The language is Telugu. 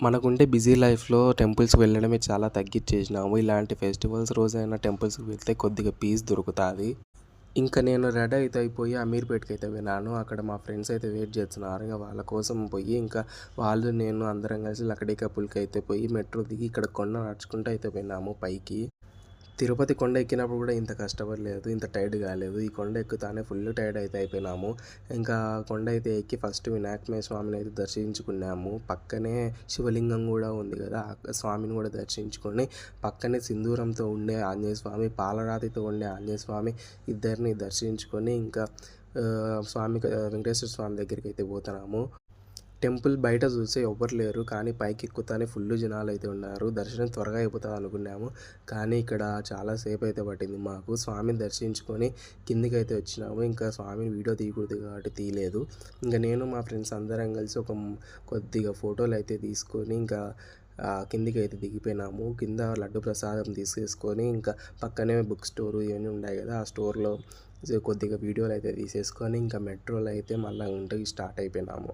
మనకుండే బిజీ లైఫ్‌లో టెంపుల్స్‌కి వెళ్ళడమే చాలా తగ్గిచ్చేసినాము. ఇలాంటి ఫెస్టివల్స్ రోజైనా టెంపుల్స్‌కి వెళ్తే కొద్దిగా పీస్ దొరుకుతాది. ఇంక నేను రెడీ అయితే అయిపోయి అమీర్‌పేట్‌కైతే వెళ్ళాను. అక్కడ మా ఫ్రెండ్స్ అయితే వెయిట్ చేస్తున్నారు. ఇంక వాళ్ళ కోసం పోయి ఇంకా వాళ్ళు నేను అందరం కలిసి లకడీకా పుల్కి అయితే పోయి మెట్రో దిగి ఇక్కడ కొండ నడుచుకుంటూ అయితే పోయినాము పైకి. తిరుపతి కొండ ఎక్కినప్పుడు కూడా ఇంత కష్టపడలేదు, ఇంత టైర్డ్ కాలేదు. ఈ కొండ ఎక్కుతానే ఫుల్ టైర్డ్ అయితే అయిపోయినాము. ఇంకా కొండ అయితే ఎక్కి ఫస్ట్ వినాయకమయ్య స్వామిని అయితే దర్శించుకున్నాము. పక్కనే శివలింగం కూడా ఉంది కదా, ఆ స్వామిని కూడా దర్శించుకొని పక్కనే సింధూరంతో ఉండే ఆంజనేయ స్వామి, పాలరాతితో ఉండే ఆంజనేయ స్వామి ఇద్దరిని దర్శించుకొని ఇంకా వెంకటేశ్వర స్వామి దగ్గరికి అయితే పోతున్నాము. టెంపుల్ బయట చూస్తే ఎవ్వరు లేరు, కానీ పైకి ఎక్కుతానే ఫుల్ జనాలు అయితే ఉన్నారు. దర్శనం త్వరగా అయిపోతుంది అనుకున్నాము, కానీ ఇక్కడ చాలా సేపు అయితే పట్టింది మాకు. స్వామిని దర్శించుకొని కిందికి అయితే వచ్చినాము. ఇంకా స్వామిని వీడియో తీయకూడదు కాబట్టి తీయలేదు. ఇంకా నేను మా ఫ్రెండ్స్ అందరం కలిసి కొద్దిగా ఫోటోలు అయితే తీసుకొని ఇంకా కిందికి అయితే దిగిపోయినాము. కింద లడ్డు ప్రసాదం తీసేసుకొని ఇంకా పక్కనే బుక్ స్టోరు ఇవన్నీ ఉన్నాయి కదా, ఆ స్టోర్లో కొద్దిగా వీడియోలు అయితే తీసేసుకొని ఇంకా మెట్రోలో అయితే మళ్ళీ ఇంటికి స్టార్ట్ అయిపోయినాము.